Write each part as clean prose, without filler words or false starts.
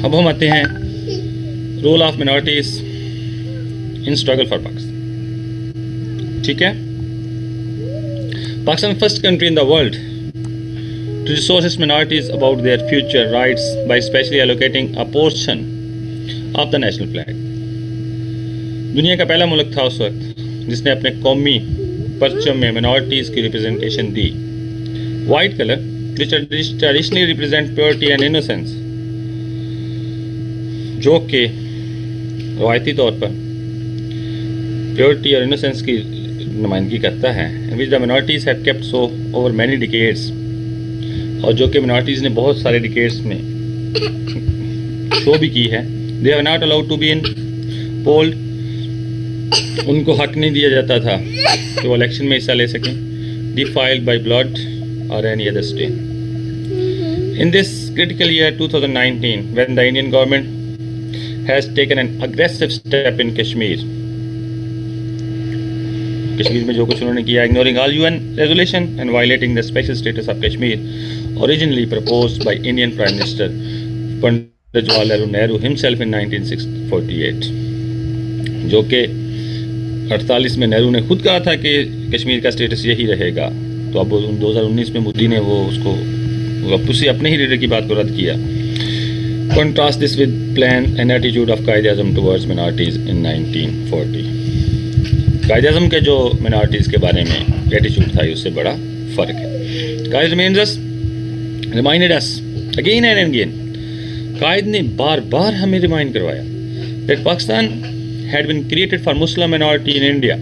اب ہم آتے ہیں role of minorities in struggle for Pakistan. ٹھیک ہے. Pakistan first country in the world to resource its minorities about their future rights by specially allocating a portion of the national flag. دنیا کا پہلا ملک تھا اس وقت جس نے اپنے قومی پرچم میں منارٹیز کی representation the. White colour which traditionally represent purity and innocence, جو کہ روایتی طور پر پیورٹی اور انوسینس کی نمائندگی کرتا ہے, which the minorities have kept so over many decades, اور جو کہ منارٹیز نے بہت سارے ڈیکیڈز میں شو بھی کی ہے. they are not allowed to be in poll, ان کو حق نہیں دیا جاتا تھا کہ وہ الیکشن میں حصہ لے سکیں. defiled by blood or any other stain. In this critical year 2019, when the Indian government has taken an aggressive step in Kashmir میں جو کچھ انہوں نے کیا, ignoring all UN resolution and violating the special status of Kashmir originally proposed by Indian Prime Minister Pandit Jawaharlal Nehru himself in 1948, جو کہ 48 میں نہرو نے خود کہا تھا کہ کشمیر کا اسٹیٹس یہی رہے گا. تو اب 2019 میں مودی نے وہ اس کو اپنے ہی لیڈر کی بات کو رد کیا. Contrast this with plan and attitude of Quaid-e-Azam towards minorities in 1940. Quaid Azam کے جو منارٹیز کے بارے میں ایٹیچیوڈ تھا اس سے بڑا فرق ہے. قائد reminded us again and again. قائد نے بار بار ہمیں ریمائنڈ کروایا that Pakistan had been created for Muslim minority in India,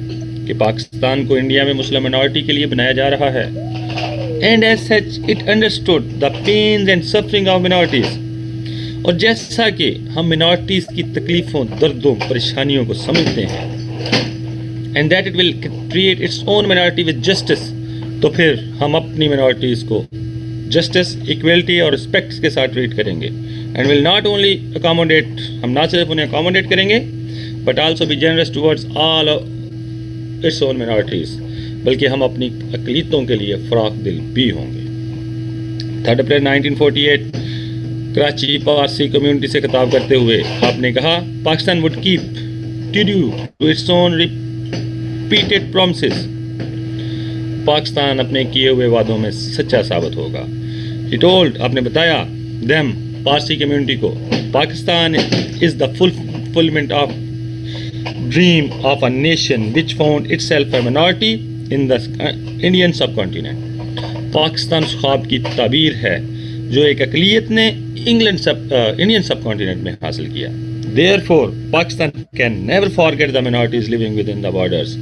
کہ پاکستان کو انڈیا میں مسلم منارٹی کے لیے بنایا جا رہا ہے. And as such it understood the pains and suffering of minorities, اور جیسا کہ ہم منارٹیز کی تکلیفوں, دردوں, پریشانیوں کو سمجھتے ہیں, and that it will create its own minority with justice, تو پھر ہم اپنی minorities کو justice, equality اور respect کے ساتھ ٹریٹ کریں گے. and will not only accommodate, ہم نہ صرف انہیں accommodate کریں گے but also be generous towards all of its own minorities, بلکہ ہم اپنی اقلیتوں کے لیے فراخ دل بھی ہوں گے. 3 اپریل 1948 کراچی پارسی کمیونٹی سے خطاب کرتے ہوئے آپ نے کہا, Pakistan would keep true to its own repeated promises, Pakistan اپنے کیے ہوئے وعدوں میں سچا ثابت ہوگا. He told, آپ نے بتایا them, پارسی کمیونٹی کو, Pakistan is the fulfillment of dream of a nation which found itself a minority in the Indian subcontinent. Pakistan اس خواب کی تعبیر ہے جو ایک اقلیت نے انڈین سب کانٹیننٹ میں حاصل کیا. Therefore, Pakistan can never forget the minorities living within the borders.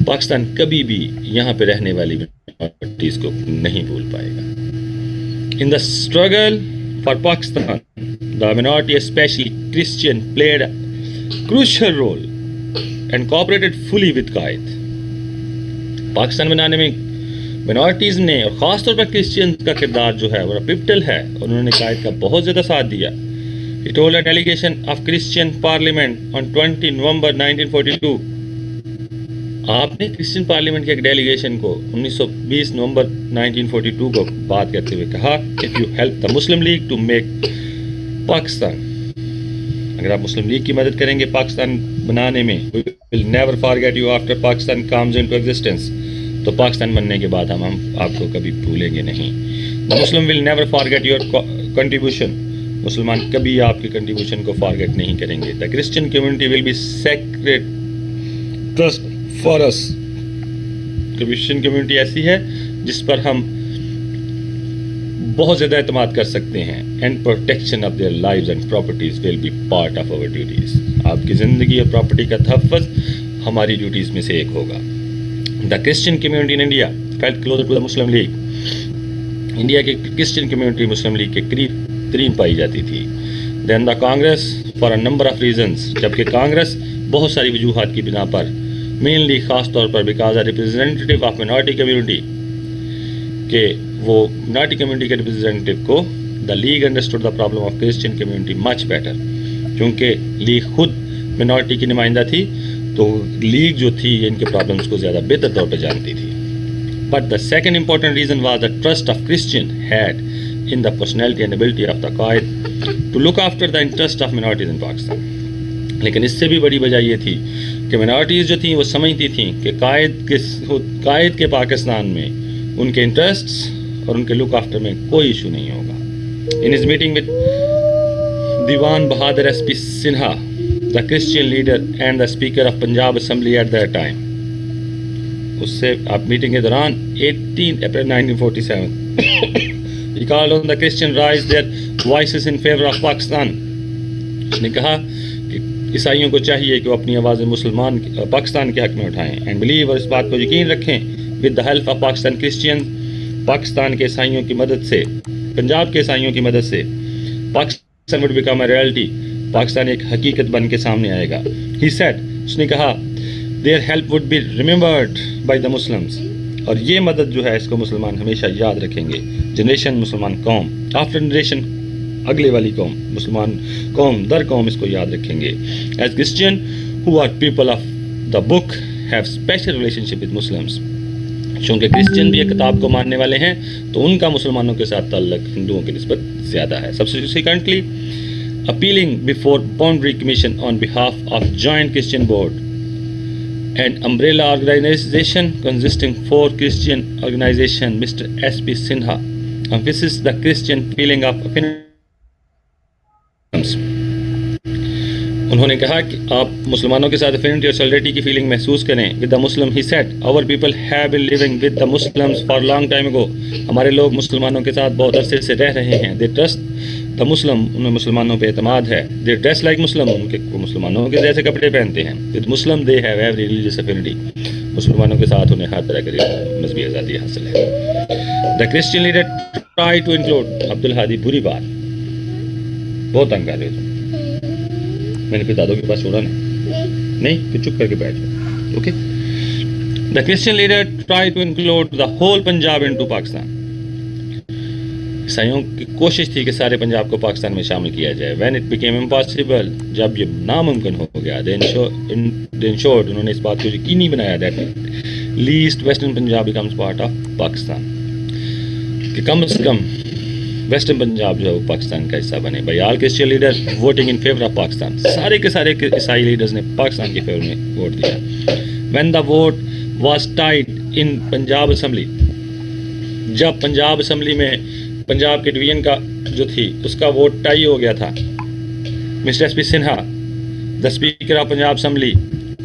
Pakistan کبھی بھی یہاں پہ رہنے والی minorities کو نہیں بھول پائے گا. In the struggle for Pakistan, the minority, especially Christian, played a crucial role and cooperated fully with Quaid. Pakistan بنانے میں منارٹیز نے اور خاص طور پر کرسچین کا کردار جو ہے وہ پپٹل ہے, اور انہوں نے قائد کا بہت زیادہ ساتھ دیا. He told a delegation of Christian Parliament on 20 November 1942. آپ نے کرسچین پارلیمنٹ کے ایک ڈیلیگیشن کو 1920 نومبر 1942 کو بات کرتے ہوئے کہا, if you help the Muslim League to make Pakistan, اگر آپ مسلم لیگ کی مدد کریں گے پاکستان بنانے میں, we will never forget you after Pakistan comes into existence, تو پاکستان بننے کے بعد ہم آپ کو کبھی بھولیں گے نہیں. The Muslim will never forget your contribution, مسلمان کبھی آپ کی کنٹریبیوشن کو فارگیٹ نہیں کریں گے. The Christian community will be sacred trust for us. Christian community ایسی ہے جس پر ہم بہت زیادہ اعتماد کر سکتے ہیں. And protection of their lives and properties will be part of our duties. آپ کی زندگی اور پراپرٹی کا تحفظ ہماری ڈیوٹیز میں سے ایک ہوگا. The Christian community in India felt closer to the Muslim League. India کی کرسچین کمیونٹی مسلم لیگ کے قریب ترین پائی جاتی تھی. Then the Congress for a number of reasons, جبکہ کانگریس بہت ساری وجوہات کی بنا پر, مینلی خاص طور پر because a representative of minority community, کہ وہ منارٹی کمیونٹی کے ریپرزینٹیو کو, the league understood the problem of Christian community much better. کیونکہ لیگ خود منارٹی کی نمائندہ تھی تو لیگ جو تھی ان کے پرابلمس کو زیادہ بہتر طور پہ جانتی تھی. But the second important reason was the trust of Christian had in the personality and ability of the Qaid to look after the interest of minorities in Pakistan. لیکن اس سے بھی بڑی وجہ یہ تھی کہ منارٹیز جو تھیں وہ سمجھتی تھیں کہ قائد کے پاکستان میں ان کے انٹرسٹس اور ان کے لک آفٹر میں کوئی ایشو نہیں ہوگا. In his meeting with Dewan Bahadur S P Singha, the Christian leader and the speaker of Punjab Assembly at that time. اس سے آپ میٹنگ کے دوران 18 April 1947 he called on the Christian raise their voices in favor of Pakistan. اس نے کہا کہ عیسائیوں کو چاہیے کہ وہ اپنی آوازیں پاکستان کے حق میں اٹھائیں and believe, اور اس بات کو یقین رکھیں, with the help of Pakistan Christians, Pakistan کے عیسائیوں کی مدد سے, پنجاب کے عیسائیوں کی مدد سے Pakistan would become a reality. Pakistan ایک حقیقت بن کے سامنے آئے گا. He said, اس نے کہا, their help would be remembered by the Muslims. اور یہ مدد جو ہے اس کو مسلمان ہمیشہ یاد رکھیں گے. جنریشن مسلمان قوم, آفٹر جنریشن اگلے والی قوم, مسلمان قوم در قوم اس کو یاد رکھیں گے. As Christian who are people of the book have special relationship with Muslims. چونکہ کرسچن بھی ایک کتاب کو ماننے والے ہیں تو ان کا مسلمانوں کے ساتھ تعلق ہندوؤں کی نسبت زیادہ ہے. Subsequently, appealing before Boundary Commission on behalf of Joint Christian Board, an umbrella organization consisting 4 Christian organizations, Mr. S.P. Sinha emphasizes the Christian feeling of affinity. انہوں نے کہا کہ آپ مسلمانوں کے ساتھ افینٹی اور سولیڈریٹی کی فیلنگ محسوس کریں. With the Muslim he said, our people have been living with the Muslims for long time ago. ہمارے لوگ مسلمانوں کے ساتھ بہت عرصے سے رہ رہے ہیں. they trust the Muslim, انہیں مسلمانوں پہ اعتماد ہے. they dress like Muslim, وہ مسلمانوں کے جیسے کپڑے پہنتے ہیں. with Muslim they have every religious affinity. مسلمانوں کے ساتھ انہیں ہر طرح کی مذہبی آزادی حاصل ہے. the Christian leader tried to include, Abdul Hadi بری بات, بہت تنگ کر رہے تم, میں نے پھر دادوں کے پاس چھوڑا نہیں, پھر چپ کر کے بیٹھ جاؤ. Okay. The Christian leader tried to include the whole Punjab into Pakistan. عیسائیوں کی کوشش تھی کہ سارے پنجاب کو پاکستان میں شامل کیا جائے. When it became impossible, جب یہ ناممکن ہو گیا, they ensured, انہوں نے اس بات کو یقینی بنایا that least Western Punjab becomes part of Pakistan, کہ کم از کم ویسٹرن پنجاب جو ہے وہ پاکستان کا حصہ بنے. By all Christian leader voting in favour of Pakistan, سارے کے سارے عیسائی لیڈرز نے پاکستان کے فیور میں ووٹ دیا. When the vote was tied in Punjab assembly, جب پنجاب اسمبلی میں پنجاب کے ڈویژن کا جو تھی اس کا ووٹ ٹائی ہو گیا تھا, mister S P Singha, the speaker of Punjab assembly,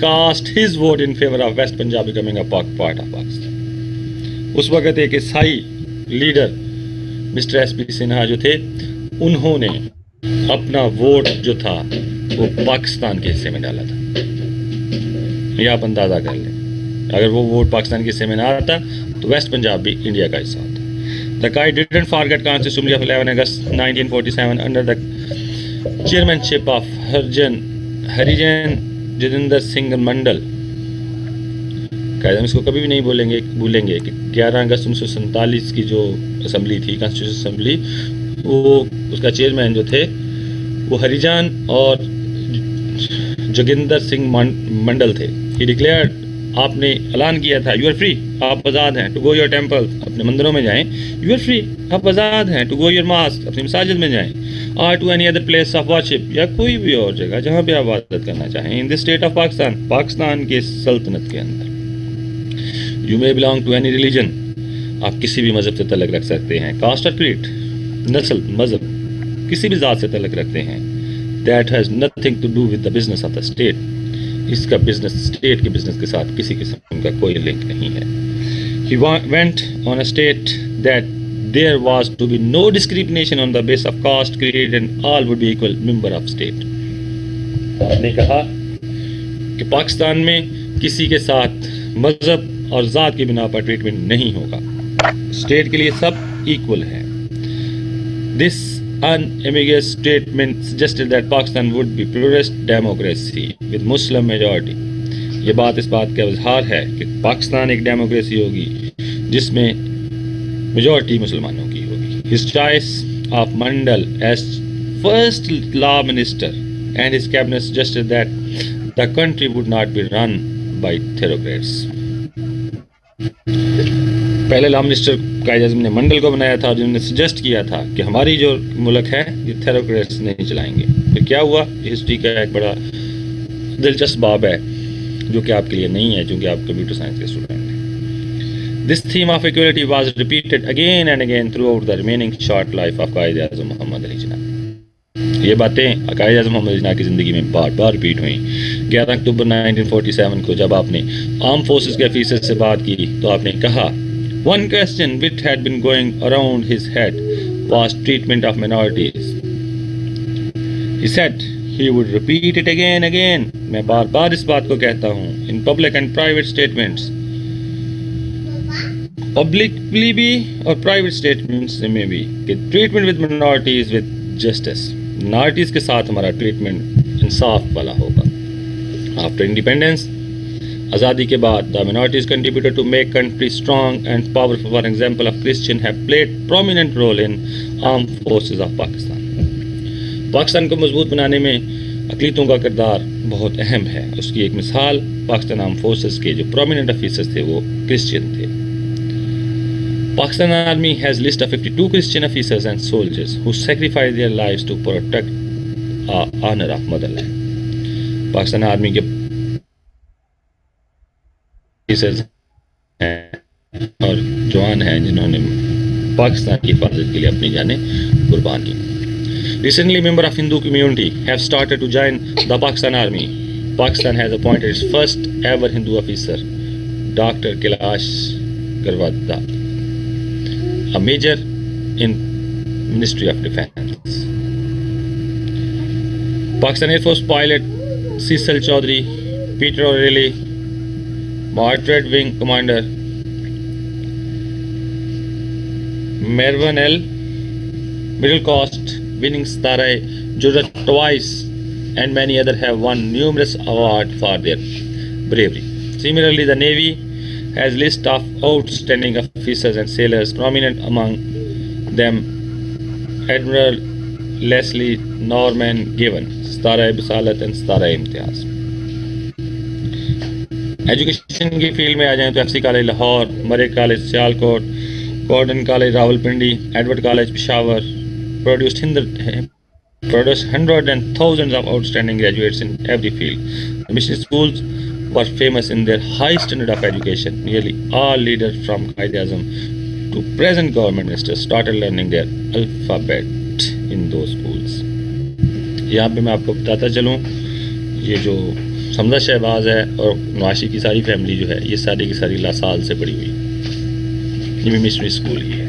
cast his vote in favour of west Punjab becoming a part of Pakistan. اس وقت ایک عیسائی leader mister S P Singha جو تھے, انہوں نے اپنا ووٹ جو تھا وہ پاکستان کے حصے میں ڈالا تھا. یہ آپ اندازہ کر لیں, اگر وہ ووٹ پاکستان کے حصے میں نہ آتا تو ویسٹ پنجاب بھی انڈیا کا حصہ ہوتا. The Qaid didn't forget Constitutional Assembly of 11 August 1947 under the chairmanship of Harijan Jitendra Singh منڈل. ہم اس کو کبھی بھی نہیں بھولیں گے کہ 11 اگست 1947 کی جو اسمبلی تھی, کانسٹیٹیوشن اسمبلی, وہ اس کا چیئرمین جو تھے وہ ہریجان اور جوگندر سنگھ منڈل تھے. ہی ڈکلیئرڈ, آپ نے اعلان کیا تھا, یو آر فری, آپ آزاد ہیں, ٹو گو یور ٹیمپل, اپنے مندروں میں جائیں, یو آر فری, آپ آزاد ہیں, ٹو گو یور ماسک, اپنی مساجد میں جائیں, اور to any other place of worship, یا کوئی بھی اور جگہ جہاں پہ آپ عبادت کرنا چاہیں, in the state of Pakistan, Pakistan کے سلطنت کے اندر. You may belong to any religion, آپ کسی بھی مذہب سے تعلق رکھ سکتے ہیں, کاسٹ اور کریڈ, نسل, مذہب, کسی بھی ذات سے تعلق رکھتے ہیں. That has nothing to do with the business of the state, اس کا بزنس اسٹیٹ کے بزنس کے ساتھ کسی قسم کا کوئی لنک نہیں ہے. He went on a state that there was to be no discrimination on the basis of caste, creed and all would be equal member of state. آپ نے کہا کہ پاکستان میں کسی کے ساتھ مذہب اور ذات کی بنا پر ٹریٹمنٹ نہیں ہوگا, اسٹیٹ کے لیے سب ایکول ہیں. This unambiguous statement suggested that Pakistan would be pluralist democracy with Muslim majority. یہ بات اس بات کا اظہار ہے کہ پاکستان ایک ڈیموکریسی ہوگی جس میں میجورٹی مسلمانوں کی ہوگی. His choice of Mandal as first law minister and his cabinet suggested that the country would not be run by theocrats. پہلے لا منسٹر قائد اعظم نے منڈل کو بنایا تھا، جنہوں نے سجیسٹ کیا تھا کہ ہماری جو ملک ہے یہ تھیروکریٹس نہیں چلائیں گے. پھر کیا ہوا؟ ہسٹری کا ایک بڑا دلچسپ باب ہے جو کہ آپ کے لیے نہیں ہے چونکہ آپ کمپیوٹر سائنس کے اسٹوڈنٹ ہیں. This theme of equality was repeated again and again throughout the remaining short life of Quaid Azam محمد علی جناح. یہ باتیں قائد اعظم محمد علی جناح کی زندگی میں بار بار ریپیٹ ہوئیں. 11 اکتوبر 1947 کو جب آپ نے آرم فورسز کے آفیسر سے بات کی تو آپ نے کہا one question which had been going around his head was treatment of minorities. He said he would repeat it again. میں بار بار اس بات کو کہتا ہوں in public and private statements. Publicly بھی اور پرائیویٹ اسٹیٹمنٹس میں بھی کہ treatment with minorities with justice. Minorities کے ساتھ ہمارا ٹریٹمنٹ انصاف والا ہوگا. آفٹر انڈیپینڈنس، آزادی کے بعد the minorities contributed to make country strong and powerful. For example, of Christian have played prominent role in armed forces of Pakistan. Pakistan کو مضبوط بنانے میں اقلیتوں کا کردار بہت اہم ہے. اس کی ایک مثال پاکستان آرم فورسز کے جو پرومیننٹ آفیسرز تھے وہ کرسچین تھے. Pakistan Army has list of 52 Christian officers and soldiers who sacrificed their lives to protect the honor of motherland. Pakistan army کے اور جوان ہیں جنہوں نے پاکستان کی حفاظت کے لیے اپنی جانیں قربان کی. Recently, members of Hindu community have started to join the Pakistan Army. Pakistan has appointed its first ever Hindu officer, Dr. Kailash Garwada, a major in Ministry of Defense. Pakistan Air Force pilot Cecil Chaudhary, Peter O'Reilly, Mortar Wing Commander Mervan L. Middle Coast, winning Stare Jurah twice, and many others have won numerous awards for their bravery. Similarly, the Navy has list of outstanding officers and sailors, prominent among them Admiral Leslie Norman Given, Stare Bisalat and Stare Imtiaz. Education کی field میں آ جائیں تو F C college Lahore, مرے college Sialkot, Gordon college Rawalpindi, Edward college Peshawar produced hundreds and thousands of outstanding graduates in every field. The mission schools were famous in their high standard of education. Nearly all leaders from Qaid Azam to present government ministers started learning their alphabet in those schools. یہاں پہ میں آپ کو بتاتا چلوں، یہ جو حمزہ شہباز ہے اور نواشی کی ساری فیملی جو ہے یہ ساری کی ساری لاسال سے پڑھی ہوئی، یہ بھی مشنری اسکول ہی ہے.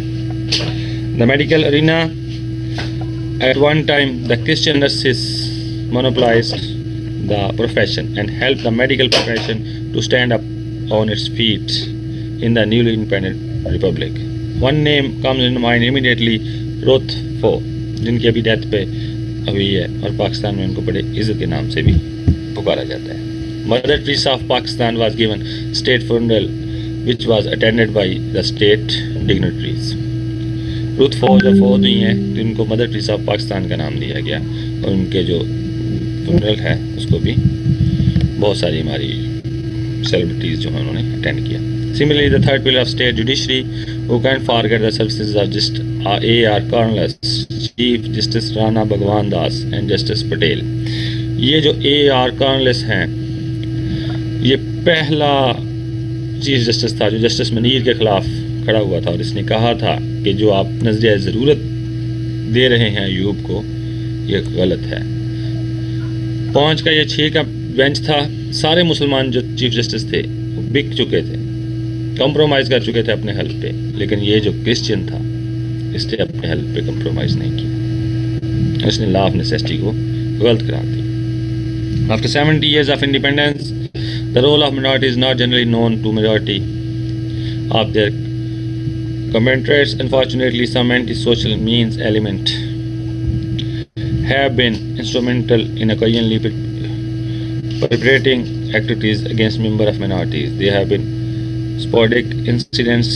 The medical arena. At one time, the Christian nurses monopolized the profession and helped the medical profession to stand up on its feet in the newly independent republic. One name comes in mind immediately, Ruth Fo, جن کی ابھی death پہ ہوئی ہے اور پاکستان میں ان کو بڑے عزت کے نام سے بھی پکارا جاتا ہے. Mother Teresa of Pakistan was given state funeral which was attended by the state dignitaries. روت فوج اور فوج ہوئی ہیں تو ان کو مدر ٹریسا آف پاکستان کا نام دیا گیا اور ان کے جو فنرل ہے اس کو بھی بہت ساری ہماری سیلیبریٹیز جو ہیں انہوں نے اٹینڈ کیا. Similarly, the third pillar of state judiciary, who can forget the services of just A.R. Cornwallis, Chief Justice Rana Bhagwan Das and Justice Patel. یہ جو A.R. Cornwallis ہیں یہ پہلا چیف جسٹس تھا جو جسٹس منیر کے خلاف کھڑا ہوا تھا اور اس نے کہا تھا کہ جو آپ نظریہ ضرورت دے رہے ہیں ایوب کو یہ غلط ہے. 5 کا یا 6 کا بینچ تھا. سارے مسلمان جو چیف جسٹس تھے وہ بک چکے تھے، کمپرومائز کر چکے تھے اپنے حلف پہ، لیکن یہ جو کرسچین تھا اس نے اپنے حلف پہ کمپرومائز نہیں کیا، اس نے لا آف نیسیسٹی کو غلط قرار دیا. After 70 years of independence, the role of minority is not generally known to majority of their commentators. Unfortunately, some anti-social means element have been instrumental in occasionally perpetrating activities against members of minorities. There have been sporadic incidents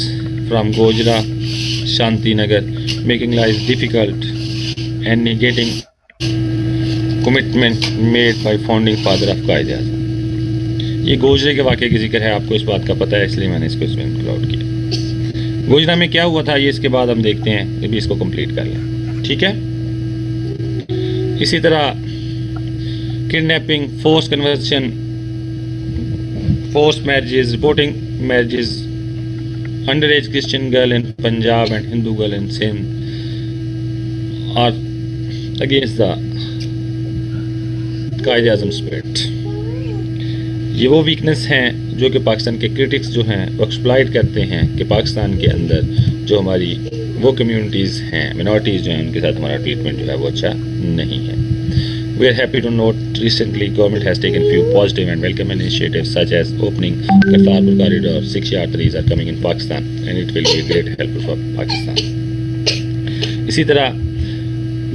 from Gojra, Shantinagar, making life difficult and negating commitment made by founding father of Quaid Azam. یہ گوجرے کے واقعے کی ذکر ہے، آپ کو اس بات کا پتہ ہے اس لیے میں نے اس کو اس میں انکلوڈ کیا. گوجرا میں کیا ہوا تھا یہ اس کے بعد ہم دیکھتے ہیں، ابھی اس کو کمپلیٹ کر لیں. ٹھیک ہے. اسی طرح kidnapping, forced conversion, forced marriages, reporting marriages, under age Christian girl in Punjab and Hindu girl in Sindh are against the Quaid Azam spirit. یہ وہ ویکنس ہیں جو کہ پاکستان کے کرٹکس جو ہیں وہ ایکسپلائٹ کرتے ہیں کہ پاکستان کے اندر جو ہماری وہ کمیونٹیز ہیں، منارٹیز جو ہیں، ان کے ساتھ ہمارا ٹریٹمنٹ جو ہے وہ اچھا نہیں ہے. We are happy to note recently government has taken few positive and welcome initiatives such as opening Kartarpur corridor. 6 arteries are coming in Pakistan and it will be a great help for Pakistan. اسی طرح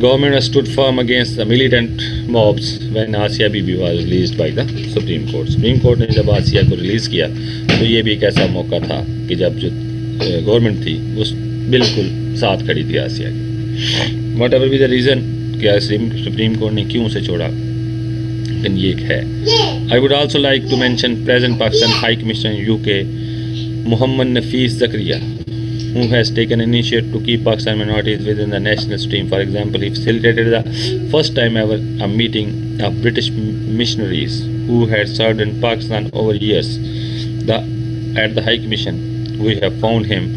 government has stood firm against the militant mobs when Asia Bibi was released by the Supreme Court. Supreme Court نے جب آسیہ کو release کیا تو یہ بھی ایک ایسا موقع تھا کہ جب جو گورنمنٹ تھی وہ بالکل ساتھ کھڑی تھی آسیہ کی. Whatever be the reason کیا سپریم کورٹ نے کیوں اسے چھوڑا، لیکن یہ ایک ہے. I would also like to mention present Pakistan high commissioner UK Muhammad Nafees Zakaria who has taken initiative to keep Pakistan minorities within the national stream. For example, he facilitated the first time ever a meeting of British missionaries who had served in Pakistan over years. At the High Commission, we have found him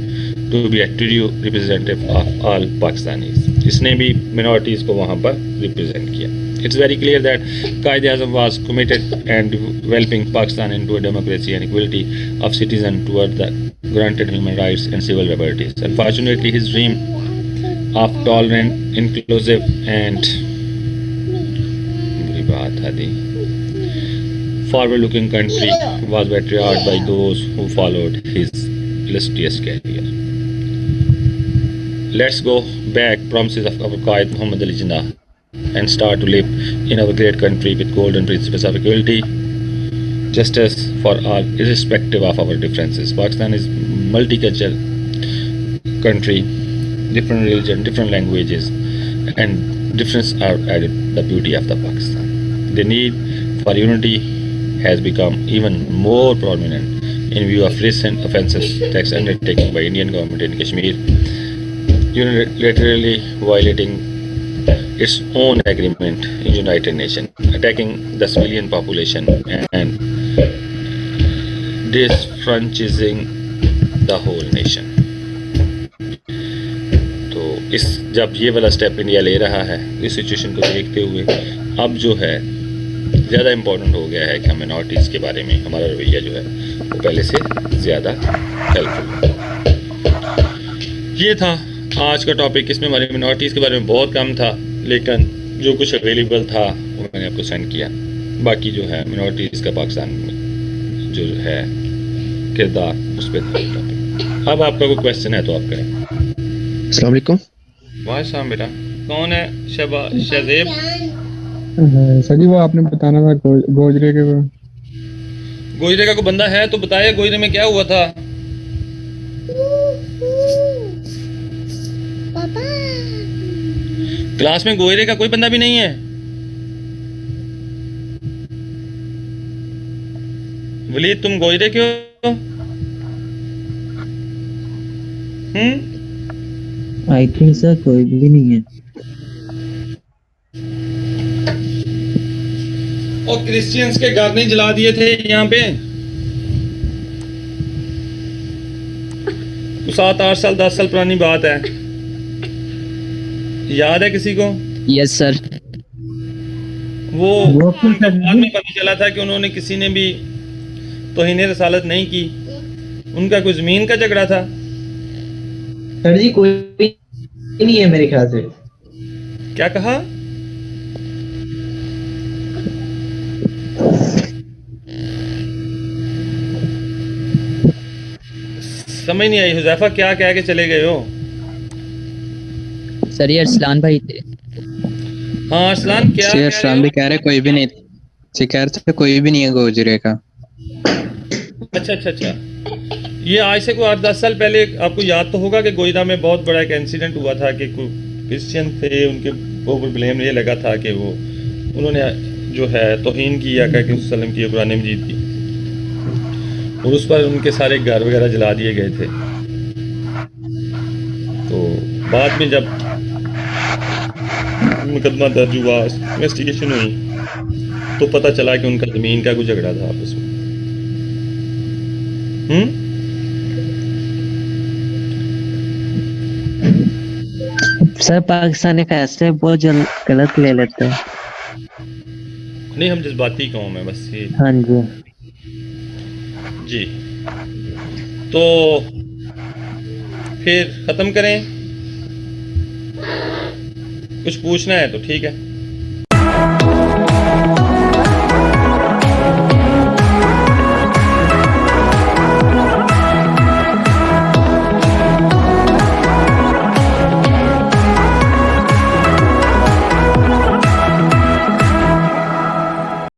to be a true representative of all Pakistanis. اس نے بھی minorities کو وہاں پر represent کیا. It's very clear that Qaid Azam was committed and developing Pakistan into a democracy and equality of citizens toward the granted human rights and civil liberties. Unfortunately, his dream of tolerant, inclusive and forward-looking country was betrayed by those who followed his illustrious career. Let's go back promises of our Qaid Muhammad Ali Jinnah and start to live in our great country with golden principles of equality, justice for all, irrespective of our differences. Pakistan is multicultural country, different religion, different languages, and difference are added the beauty of the Pakistan. The need for unity has become even more prominent in view of recent offensive attacks undertaken by Indian government in Kashmir, unilaterally violating its own agreement in United Nations, attacking the civilian population and disfranchising the whole nation. تو جب یہ والا step India لے رہا ہے اس situation کو دیکھتے ہوئے اب جو ہے زیادہ امپورٹنٹ ہو گیا ہے کہ ہم منارٹیز کے بارے میں ہمارا رویہ جو ہے وہ پہلے سے زیادہ ہیلپ فل ہو. یہ تھا آج کا ٹاپک. اس میں ہماری منارٹیز کے بارے میں بہت کم تھا لیکن جو کچھ اویلیبل تھا وہ میں نے آپ کو سینڈ کیا. باقی جو ہے منارٹیز کا پاکستان میں جو ہے کردار اس پہ تھا ٹاپک. اب آپ کا کوئی کویشچن ہے تو آپ کریں. السلام علیکم. وعلیکم السلام بیٹا. کون ہے؟ شہزیب. سر جی وہ آپ نے بتانا تھا گوجرے کے. گوجرے کا کوئی بندہ ہے تو بتائے گوجرے میں کیا ہوا تھا. کلاس میں گوجرے کا کوئی بندہ بھی نہیں ہے. ولید تم گوجرے کے ہو؟ آئی تھنک سر کوئی بھی نہیں ہے. اور کرسچینز کے گھر نہیں جلا دیے تھے یہاں پہ 7-8 سال 10 سال پرانی بات ہے. یاد ہے کسی کو؟ یس سر. وہ بعد میں پتہ چلا تھا کہ انہوں نے کسی نے بھی توہین رسالت نہیں کی. ان کا کوئی زمین کا جھگڑا تھا. سر جی کوئی نہیں ہے میرے خیال سے. کیا کہا؟ سمجھ نہیں آئی. حذیفہ کیا کہہ کے چلے گئے ہو؟ سر یہ ارسلان بھائی تھے. ہاں ارسلان کیا سر ارسلان بھی کہہ رہے کوئی بھی نہیں. کہہ رہے کوئی بھی نہیں ہے گوجرے کا. اچھا. یہ آج سے کوئی 8-10 سال پہلے آپ کو یاد تو ہوگا کہ گوجرا میں بہت بڑا ایک انسیڈنٹ ہوا تھا کہ کوئی کرسچین تھے ان کے اوپر بلیم یہ لگا تھا کہ وہ انہوں نے جو ہے توہین کی یا کہ وسلم کی قرآن مجید کی اور اس پر ان کے سارے گھر وغیرہ جلا دیے گئے تھے. تو بعد میں جب مقدمہ درج ہوا، انویسٹیگیشن ہوئی، تو پتہ چلا کہ ان کا زمین کا کوئی جھگڑا تھا آپس میں. سر پاکستانی فیصلے بہت غلط لے لیتے ہیں. نہیں، ہم جذباتی قوم ہے بس یہ. ہاں جی. جی تو پھر ختم کریں. کچھ پوچھنا ہے تو ٹھیک ہے.